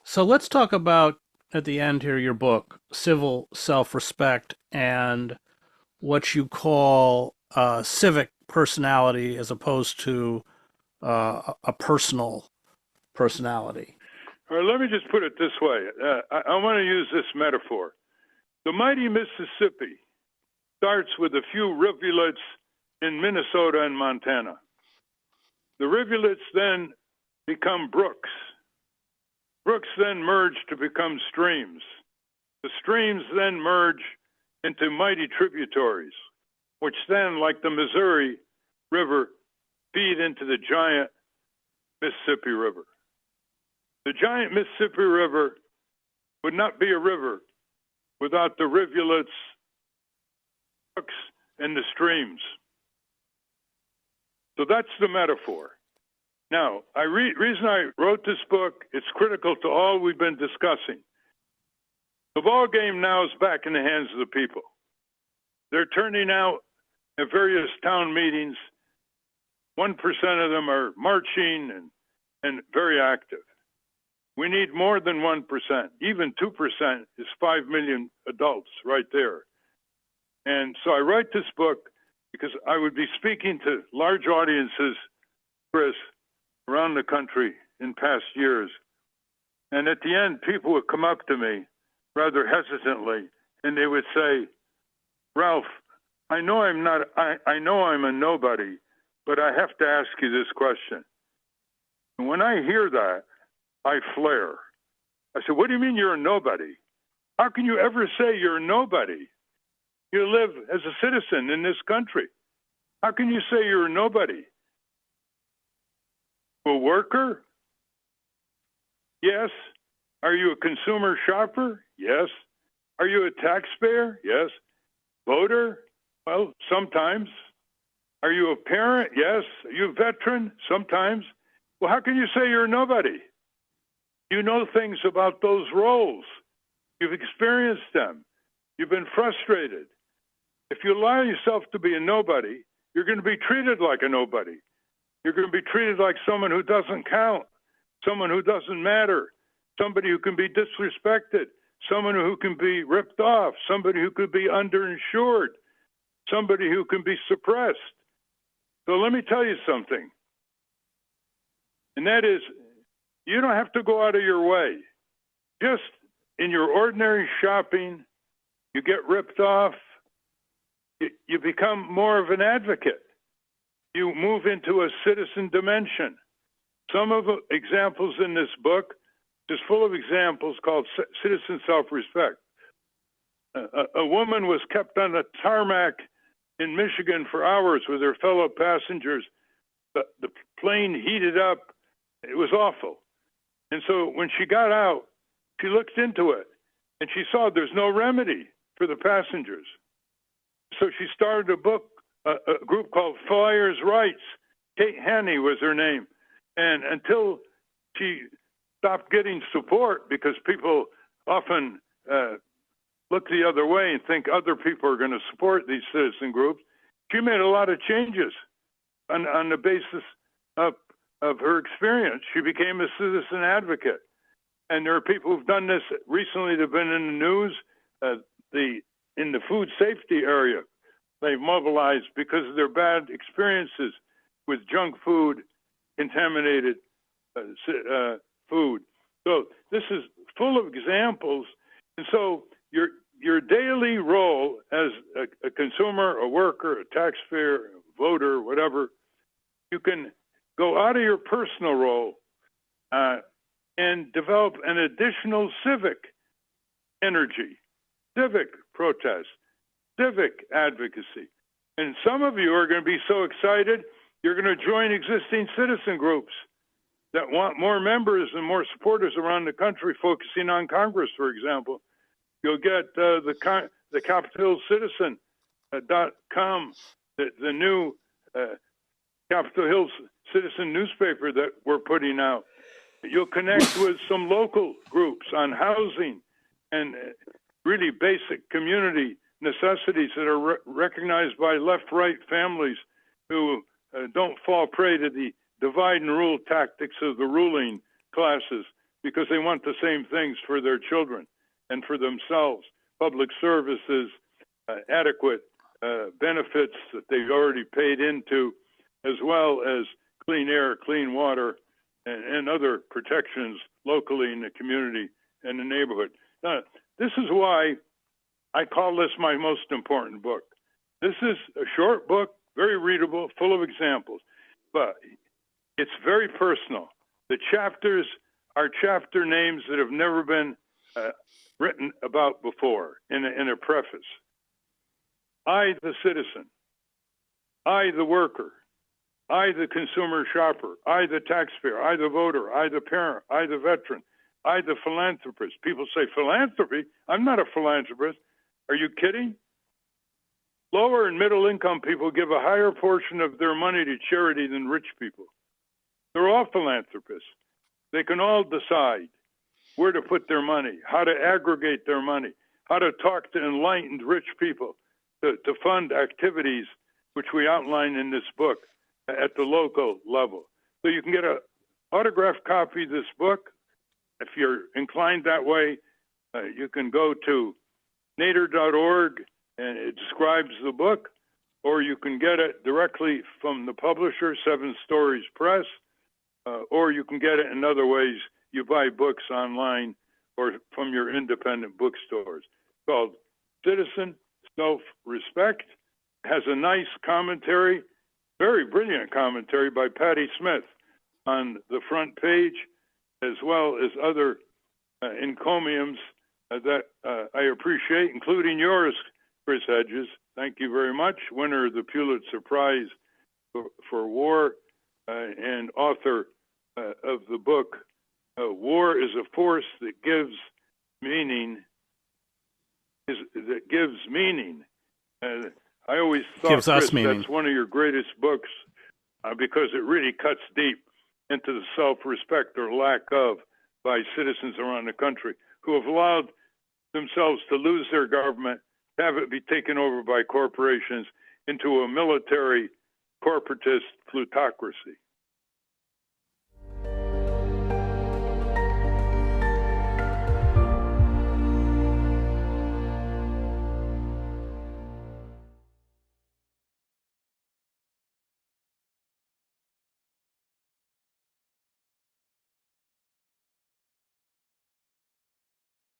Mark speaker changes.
Speaker 1: So let's talk about at the end here your book, Civil Self-Respect, and what you call civic personality as opposed to a personal personality.
Speaker 2: All right, let me just put it this way. I want to use this metaphor. The mighty Mississippi starts with a few rivulets in Minnesota and Montana. The rivulets then become brooks. Brooks then merge to become streams. The streams then merge into mighty tributaries, which then, like the Missouri River, feed into the giant Mississippi River. The giant Mississippi River would not be a river without the rivulets, brooks, and the streams. So that's the metaphor. Now, reason I wrote this book, it's critical to all we've been discussing. The ball game now is back in the hands of the people. They're turning out at various town meetings. 1% of them are marching and very active. We need more than 1%. Even 2% is 5 million adults right there. And so I write this book because I would be speaking to large audiences, Chris, around the country in past years. And at the end, people would come up to me rather hesitantly, and they would say, Ralph, I know I'm a nobody, but I have to ask you this question. And when I hear that, I flare. I said, what do you mean you're a nobody? How can you ever say you're a nobody? You live as a citizen in this country. How can you say you're a nobody? A worker? Yes. Are you a consumer shopper? Yes. Are you a taxpayer? Yes. Voter? Well, sometimes. Are you a parent? Yes. Are you a veteran? Sometimes. Well, how can you say you're a nobody? You know things about those roles. You've experienced them. You've been frustrated. If you allow yourself to be a nobody, you're going to be treated like a nobody. You're going to be treated like someone who doesn't count, someone who doesn't matter, somebody who can be disrespected, someone who can be ripped off, somebody who could be underinsured, somebody who can be suppressed. So let me tell you something, and that is, you don't have to go out of your way. Just in your ordinary shopping, you get ripped off, you become more of an advocate. You move into a citizen dimension. Some of the examples in this book is full of examples called citizen self-respect. A woman was kept on a tarmac in Michigan for hours with her fellow passengers. The plane heated up. It was awful. And so when she got out, she looked into it, and she saw there's no remedy for the passengers. So she started a group called Flyers Rights. Kate Haney was her name. And until she stopped getting support, because people often look the other way and think other people are going to support these citizen groups, she made a lot of changes on the basis of her experience. She became a citizen advocate. And there are people who've done this recently that have been in the news, in the food safety area. They've mobilized because of their bad experiences with junk food, contaminated food. So this is full of examples. And so your daily role as a consumer, a worker, a taxpayer, a voter, whatever, you can go out of your personal role and develop an additional civic energy, civic protest, civic advocacy. And some of you are going to be so excited, you're going to join existing citizen groups that want more members and more supporters around the country, focusing on Congress, for example. You'll get the Capitol Citizen .com, the new Capitol Hill Citizen newspaper that we're putting out. You'll connect with some local groups on housing and really basic community necessities that are recognized by left-right families who don't fall prey to the divide and rule tactics of the ruling classes, because they want the same things for their children and for themselves. Public services, adequate benefits that they've already paid into, as well as clean air, clean water, and other protections locally in the community and the neighborhood. This is why I call this my most important book. This is a short book, very readable, full of examples, but it's very personal. The chapters are chapter names that have never been written about before in a preface. I, the citizen. I, the worker. I, the consumer shopper. I, the taxpayer. I, the voter. I, the parent. I, the veteran. I, the philanthropist. People say, philanthropy? I'm not a philanthropist. Are you kidding? Lower and middle income people give a higher portion of their money to charity than rich people. They're all philanthropists. They can all decide where to put their money, how to aggregate their money, how to talk to enlightened rich people to fund activities which we outline in this book at the local level. So you can get an autographed copy of this book. If you're inclined that way, you can go to nader.org and it describes the book, or you can get it directly from the publisher, Seven Stories Press, or you can get it in other ways. You buy books online or from your independent bookstores. It's called Citizen Self-Respect. Has a nice commentary, very brilliant commentary by Patti Smith on the front page, as well as other encomiums that I appreciate, including yours, Chris Hedges. Thank you very much. Winner of the Pulitzer Prize for War and author of the book, War is a Force That Gives Meaning. I always thought,
Speaker 1: Gives us
Speaker 2: Chris,
Speaker 1: meaning.
Speaker 2: that's one of your greatest books because it really cuts deep into the self-respect or lack of by citizens around the country who have allowed themselves to lose their government, have it be taken over by corporations into a military corporatist plutocracy.